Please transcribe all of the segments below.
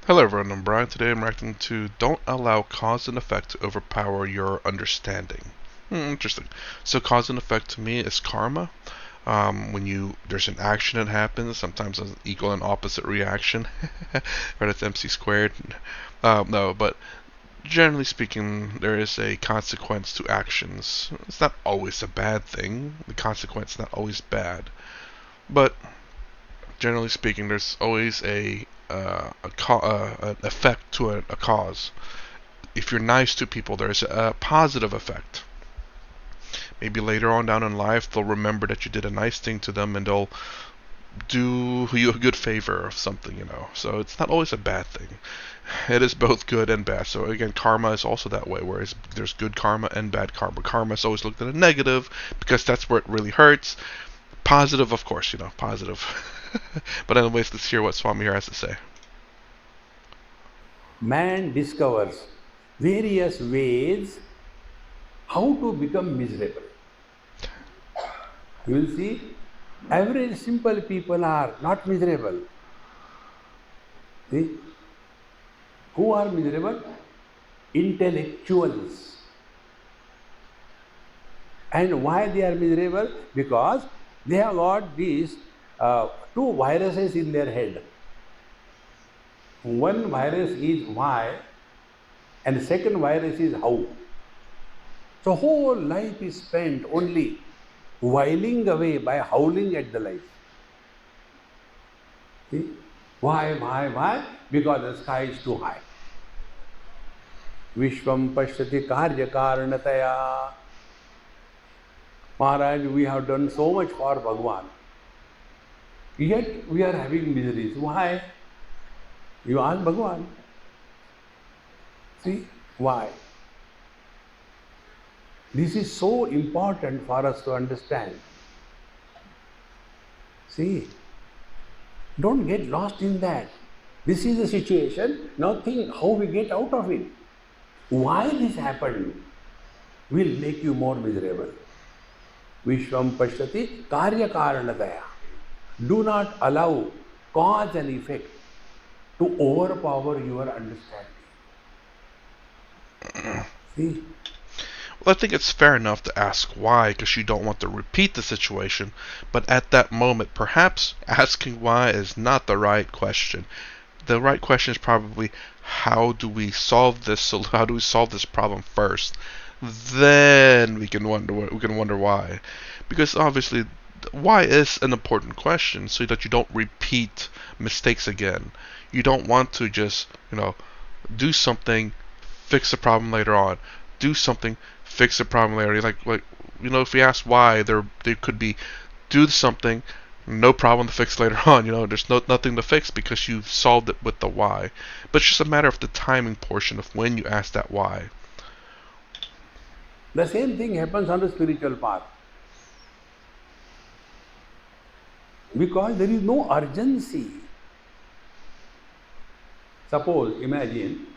Hello everyone, I'm Brian. Today I'm reacting to Don't Allow Cause and Effect to Overpower Your Understanding. Interesting. So cause and effect to me is karma. When there's an action that happens, sometimes there's an equal and opposite reaction. Right, it's MC squared. No, but generally speaking, there is a consequence to actions. It's not always a bad thing. The consequence is not always bad. But generally speaking, there's always an effect to a cause. If you're nice to people, there's a positive effect. Maybe later on down in life, they'll remember that you did a nice thing to them, and they'll do you a good favor of something. So it's not always a bad thing. It is both good and bad. So again, karma is also that way, whereas there's good karma and bad karma. Karma is always looked at a negative because that's where it really hurts. Positive, of course, positive. But anyways, let's hear what Swami here has to say. Man discovers various ways how to become miserable. You will see, average simple people are not miserable. See? Who are miserable? Intellectuals. And why they are miserable? Because they have got these two viruses in their head. One virus is why, and the second virus is how. So whole life is spent only whiling away by howling at the life. See? Why? Because the sky is too high. Vishwam pashyati karya karanataya. Maharaj, we have done so much for Bhagwan. Yet we are having miseries. Why? You ask Bhagwan. See? Why? This is so important for us to understand. See? Don't get lost in that. This is the situation. Now think how we get out of it. Why this happened will make you more miserable. Vishwam pashyati karya karanataya. Do not allow cause and effect to overpower your understanding. See? Well, I think it's fair enough to ask why because you don't want to repeat the situation, but at that moment, perhaps asking why is not the right question. The right question is probably how do we solve this problem first? Then we can wonder why. Because obviously why is an important question so that you don't repeat mistakes again. You don't want to just, do something, fix the problem later on. Do something, fix the problem later. If we ask why, there could be do something, no problem to fix later on. There's nothing to fix because you've solved it with the why. But it's just a matter of the timing portion of when you ask that why. The same thing happens on the spiritual path. Because there is no urgency. Suppose, imagine,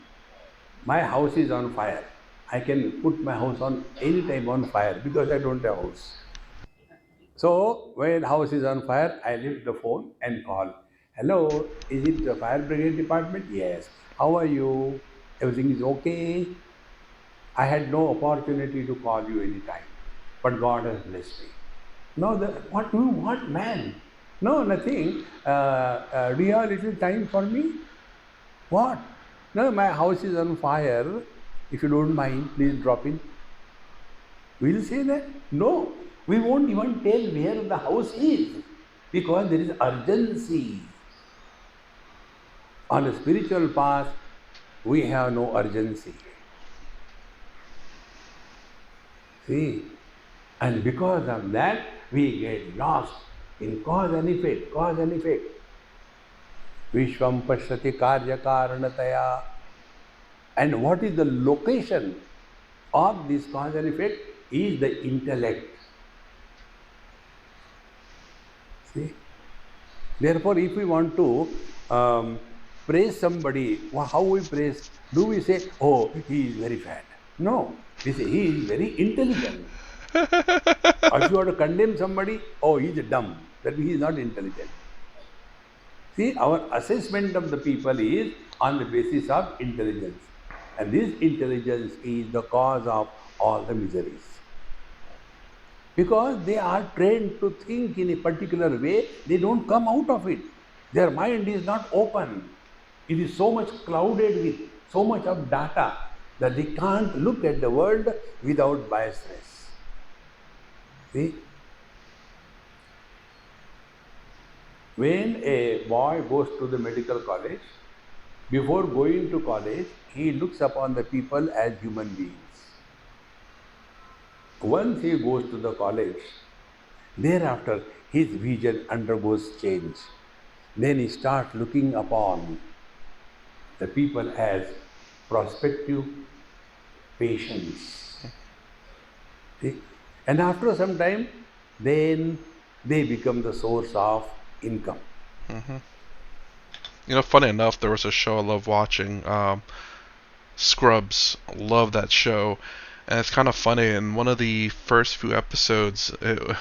my house is on fire. I can put my house on any time on fire because I don't have a house. So when house is on fire, I lift the phone and call. Hello, is it the fire brigade department? Yes. How are you? Everything is okay. I had no opportunity to call you any time, but God has blessed me. No, what do you want, man? No, nothing. Do you have a little time for me? What? No, my house is on fire. If you don't mind, please drop in. We'll say that? No, we won't even tell where the house is because there is urgency. On a spiritual path, we have no urgency. See? And because of that, we get lost in cause and effect, cause and effect. Vishwam pashyati karya karanataya. And what is the location of this cause and effect is the intellect. See? Therefore, if we want to praise somebody, how we praise? Do we say, oh, he is very fat? No, we say he is very intelligent. Or if you want to condemn somebody, oh, he is dumb. That means he is not intelligent. See, our assessment of the people is on the basis of intelligence. And this intelligence is the cause of all the miseries. Because they are trained to think in a particular way, they don't come out of it. Their mind is not open. It is so much clouded with so much of data that they can't look at the world without biasness. See, when a boy goes to the medical college, before going to college, he looks upon the people as human beings. Once he goes to the college, thereafter his vision undergoes change. Then he starts looking upon the people as prospective patients. See? And after some time, then they become the source of income. Hmm. Funny enough, there was a show I love watching, Scrubs. Love that show, and it's kind of funny. In one of the first few episodes, the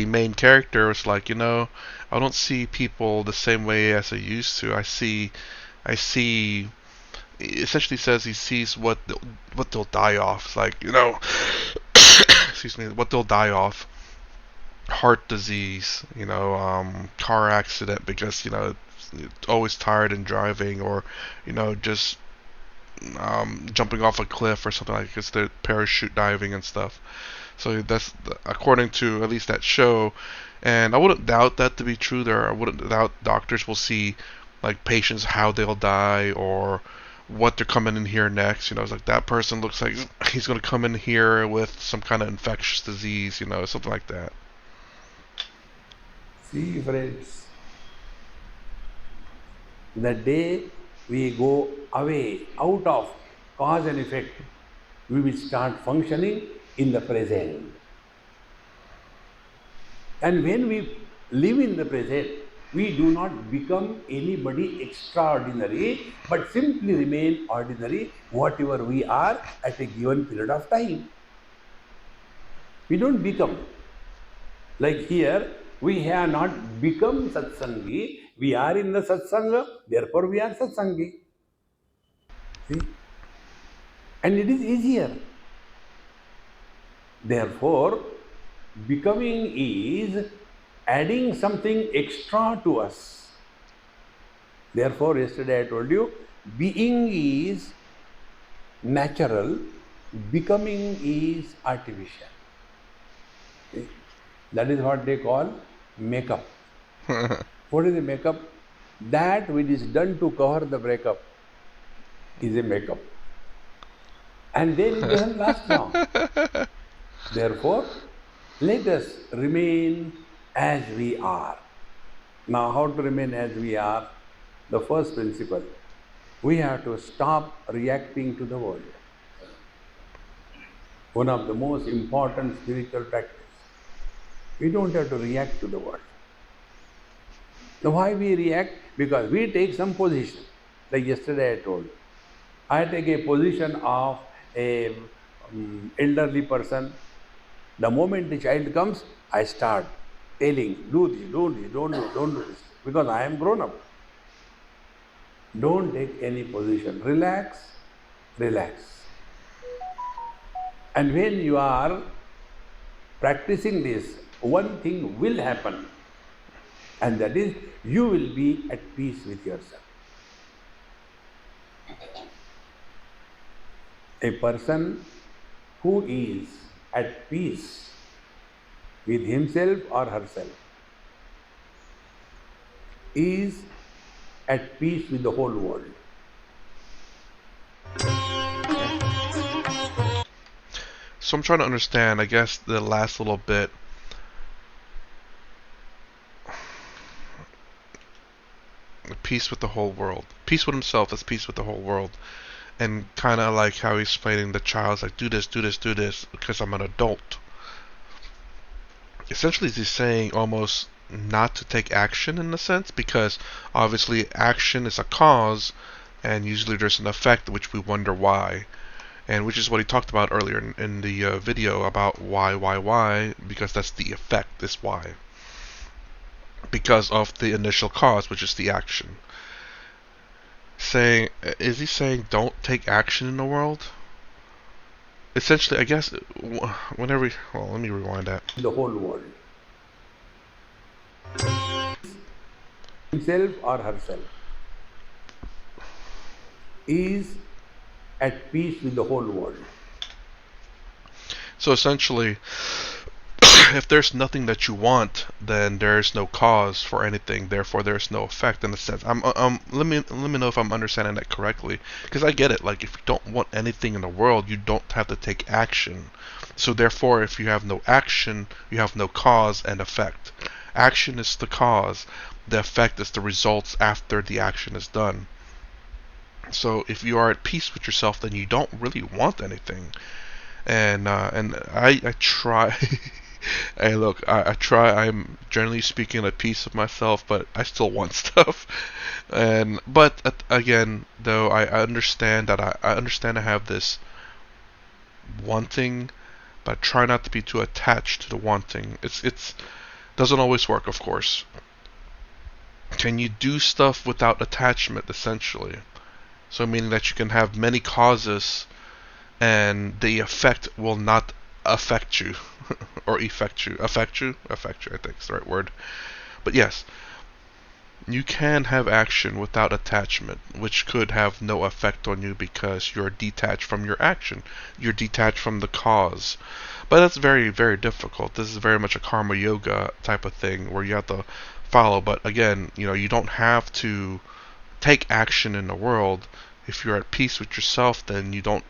main character was like, I don't see people the same way as I used to. I see. He essentially says he sees what they'll die off. It's like, excuse me, what they'll die off: heart disease, car accident because always tired and driving, or just jumping off a cliff or something like because they're parachute diving and stuff. So that's according to at least that show, and I wouldn't doubt that to be true. I wouldn't doubt doctors will see like patients how they'll die or what they're coming in here next. It's like that person looks like he's going to come in here with some kind of infectious disease. Something like that. See, friends, the day we go away out of cause and effect, we will start functioning in the present. And when we live in the present, we do not become anybody extraordinary, but simply remain ordinary, whatever we are at a given period of time. We don't become. Like here, we have not become satsangi, we are in the satsanga, therefore we are satsangi. See? And it is easier. Therefore, becoming is adding something extra to us. Therefore, yesterday I told you, being is natural, becoming is artificial. Okay? That is what they call makeup. What is a makeup? That which is done to cover the breakup is a makeup. And then it doesn't last long. Therefore, let us remain as we are. Now, how to remain as we are? The first principle, we have to stop reacting to the world. One of the most important spiritual practice. We don't have to react to the world. Now, why we react? Because we take some position. Like yesterday I told, I take a position of a elderly person. The moment the child comes, I start telling, do this, don't do this, because I am grown up. Don't take any position. Relax, relax. And when you are practicing this, one thing will happen, and that is you will be at peace with yourself. A person who is at peace with himself or herself is at peace with the whole world. So I'm trying to understand, I guess, the last little bit. Peace with the whole world. Peace with himself is peace with the whole world. And kind of like how he's fighting the child's like, do this, do this, do this, because I'm an adult. Essentially, he's saying almost not to take action in a sense, because obviously action is a cause, and usually there's an effect which we wonder why. And which is what he talked about earlier in the video about why, because that's the effect, is why. because of the initial cause, which is the action. Saying, is he saying don't take action in the world? Essentially, I guess, whenever, well, let me rewind that. the whole world. Himself or herself is at peace with the whole world. So essentially, if there's nothing that you want, then there's no cause for anything. Therefore, there's no effect in a sense. Let me know if I'm understanding that correctly, because I get it. Like, if you don't want anything in the world, you don't have to take action. So therefore, if you have no action, you have no cause and effect. Action is the cause. The effect is the results after the action is done. So if you are at peace with yourself, then you don't really want anything. And I try. Hey, look, I try. I'm generally speaking at peace with myself, but I still want stuff. And but again, though, I understand that I understand I have this wanting, but I try not to be too attached to the wanting. It's doesn't always work, of course. Can you do stuff without attachment, essentially? So meaning that you can have many causes and the effect will not affect you or affect you, I think is the right word. But yes, you can have action without attachment, which could have no effect on you because you're detached from your action. You're detached from the cause. But that's very, very difficult. This is very much a karma yoga type of thing where you have to follow. But again, you don't have to take action in the world. If you're at peace with yourself, then you don't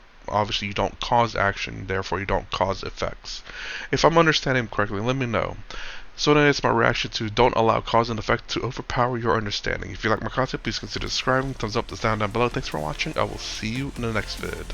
cause action, therefore you don't cause effects. If I'm understanding correctly, let me know. So that's my reaction to don't allow cause and effect to overpower your understanding. If you like my content, please consider subscribing, thumbs up, the down below. Thanks for watching. I will see you in the next vid.